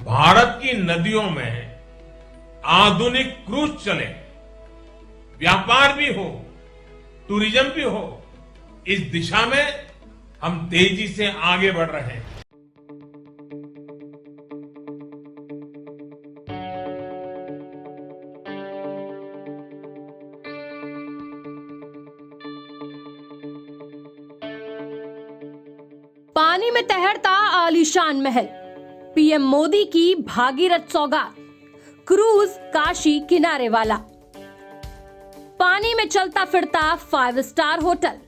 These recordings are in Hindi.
भारत की नदियों में आधुनिक क्रूज चले, व्यापार भी हो, टूरिज्म भी हो, इस दिशा में हम तेजी से आगे बढ़ रहे हैं। पानी में तैरता आलीशान महल, पीएम मोदी की भागीरथ सौगात, क्रूज काशी किनारे वाला, पानी में चलता फिरता 5 स्टार होटल,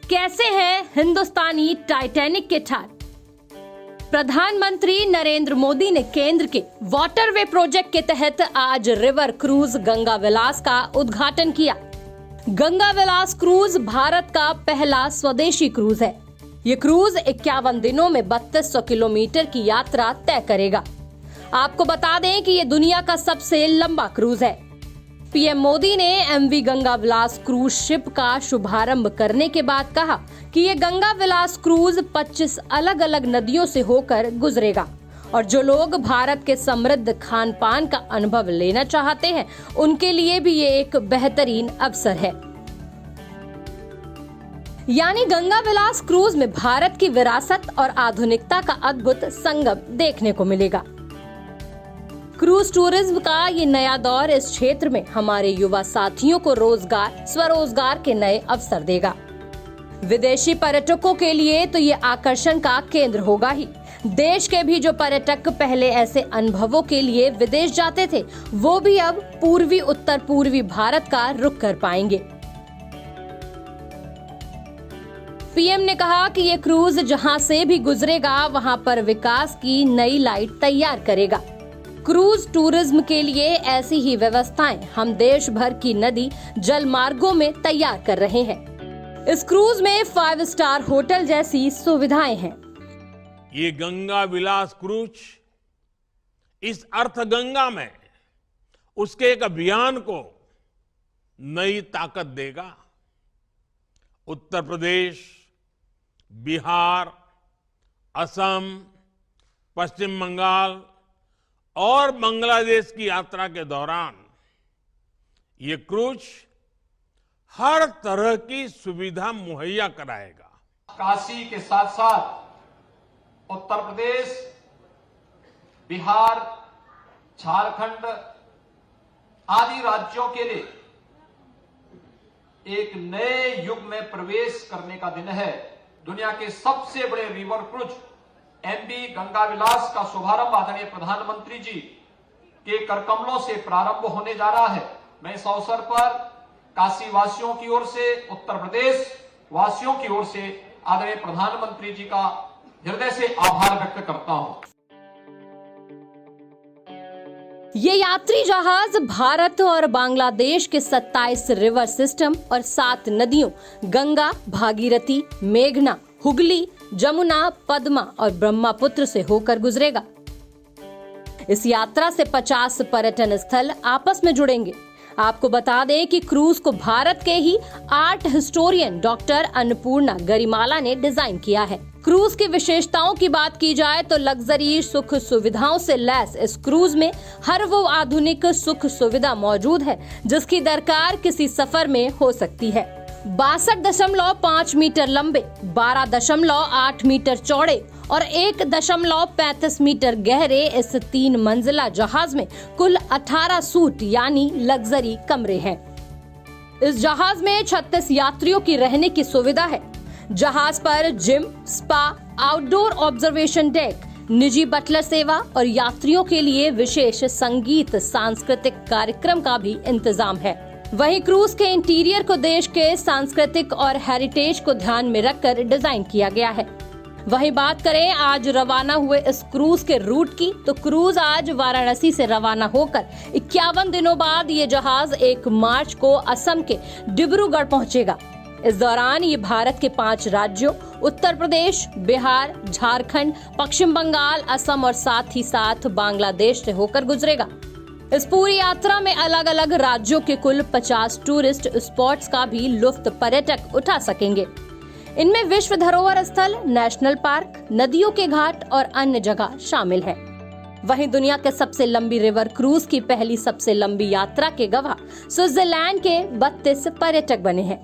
कैसे है हिंदुस्तानी टाइटैनिक के ठाट। प्रधानमंत्री नरेंद्र मोदी ने केंद्र के वाटरवे प्रोजेक्ट के तहत आज रिवर क्रूज गंगा विलास का उद्घाटन किया। गंगा विलास क्रूज भारत का पहला स्वदेशी क्रूज है। ये क्रूज 51 दिनों में 3200 किलोमीटर की यात्रा तय करेगा। आपको बता दें कि ये दुनिया का सबसे लंबा क्रूज है। पीएम मोदी ने एमवी गंगा विलास क्रूज शिप का शुभारंभ करने के बाद कहा कि ये गंगा विलास क्रूज 25 अलग अलग नदियों से होकर गुजरेगा और जो लोग भारत के समृद्ध खान पान का अनुभव लेना चाहते हैं उनके लिए भी ये एक बेहतरीन अवसर है। यानी गंगा विलास क्रूज में भारत की विरासत और आधुनिकता का अद्भुत संगम देखने को मिलेगा। क्रूज टूरिज्म का ये नया दौर इस क्षेत्र में हमारे युवा साथियों को रोजगार, स्वरोजगार के नए अवसर देगा। विदेशी पर्यटकों के लिए तो ये आकर्षण का केंद्र होगा ही। देश के भी जो पर्यटक पहले ऐसे अनुभवों के लिए विदेश जाते थे, वो भी अब पूर्वी उत्तर पूर्वी भारत का रुख कर पाएंगे। पीएम ने कहा कि ये क्रूज जहां से भी गुजरेगा वहां पर विकास की नई लाइट तैयार करेगा। क्रूज टूरिज्म के लिए ऐसी ही व्यवस्थाएं हम देश भर की नदी जल मार्गों में तैयार कर रहे हैं। इस क्रूज में 5 स्टार होटल जैसी सुविधाएं हैं। ये गंगा विलास क्रूज इस अर्थ गंगा में उसके एक अभियान को नई ताकत देगा। उत्तर प्रदेश, बिहार, असम, पश्चिम बंगाल और बांग्लादेश की यात्रा के दौरान ये क्रूज हर तरह की सुविधा मुहैया कराएगा। काशी के साथ साथ उत्तर प्रदेश, बिहार, झारखंड आदि राज्यों के लिए एक नए युग में प्रवेश करने का दिन है। दुनिया के सबसे बड़े रिवर क्रूज एमवी गंगा विलास का शुभारंभ आदरणीय प्रधानमंत्री जी के करकमलों से प्रारंभ होने जा रहा है। मैं इस अवसर पर काशी वासियों की ओर से, उत्तर प्रदेश वासियों की ओर से आदरणीय प्रधानमंत्री जी का हृदय से आभार व्यक्त करता हूं। ये यात्री जहाज भारत और बांग्लादेश के 27 रिवर सिस्टम और 7 नदियों गंगा, भागीरथी, मेघना, हुगली, जमुना, पद्मा और ब्रह्मपुत्र से होकर गुजरेगा। इस यात्रा से 50 पर्यटन स्थल आपस में जुड़ेंगे। आपको बता दें कि क्रूज को भारत के ही आर्ट हिस्टोरियन डॉक्टर अन्नपूर्णा गरिमाला ने डिजाइन किया है। क्रूज की विशेषताओं की बात की जाए तो लग्जरी सुख सुविधाओं से लैस इस क्रूज में हर वो आधुनिक सुख सुविधा मौजूद है जिसकी दरकार किसी सफर में हो सकती है। 62.5 मीटर लंबे, 12.8 मीटर चौड़े और 1.35 मीटर गहरे इस 3 मंजिला जहाज में कुल 18 सूट यानी लग्जरी कमरे हैं। इस जहाज में 36 यात्रियों की रहने की सुविधा है। जहाज पर gym, spa, outdoor observation deck, निजी बटलर सेवा और यात्रियों के लिए विशेष संगीत सांस्कृतिक कार्यक्रम का भी इंतजाम है। वहीं क्रूज के इंटीरियर को देश के सांस्कृतिक और हेरिटेज को ध्यान में रखकर डिजाइन किया गया है। वहीं बात करें आज रवाना हुए इस क्रूज के रूट की, तो क्रूज आज वाराणसी से रवाना होकर 51 दिनों बाद ये जहाज 1 मार्च को असम के डिब्रूगढ़ पहुंचेगा। इस दौरान ये भारत के 5 राज्यों उत्तर प्रदेश, बिहार, झारखंड, पश्चिम बंगाल, असम और साथ ही साथ बांग्लादेश से होकर गुजरेगा। इस पूरी यात्रा में अलग अलग राज्यों के कुल 50 टूरिस्ट स्पॉट्स का भी लुत्फ पर्यटक उठा सकेंगे। इनमें विश्व धरोहर स्थल, नेशनल पार्क, नदियों के घाट और अन्य जगह शामिल है। वहीं दुनिया के सबसे लंबी रिवर क्रूज की पहली सबसे लंबी यात्रा के गवाह स्विट्जरलैंड के 32 पर्यटक बने हैं।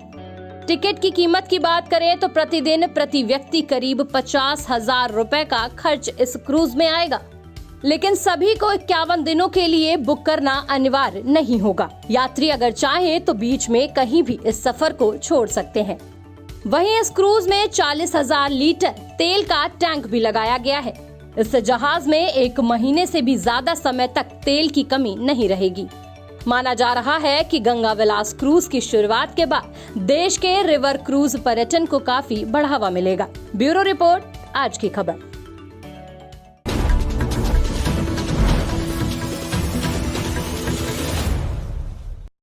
टिकट की कीमत की बात करें तो प्रतिदिन प्रति व्यक्ति करीब 50,000 रुपए का खर्च इस क्रूज में आएगा। लेकिन सभी को 51 दिनों के लिए बुक करना अनिवार्य नहीं होगा। यात्री अगर चाहे तो बीच में कहीं भी इस सफर को छोड़ सकते हैं। वहीं इस क्रूज में 40,000 लीटर तेल का टैंक भी लगाया गया है। इस जहाज में 1 महीने से भी ज्यादा समय तक तेल की कमी नहीं रहेगी। माना जा रहा है कि गंगा विलास क्रूज की शुरुआत के बाद देश के रिवर क्रूज पर्यटन को काफी बढ़ावा मिलेगा। ब्यूरो रिपोर्ट, आज की खबर।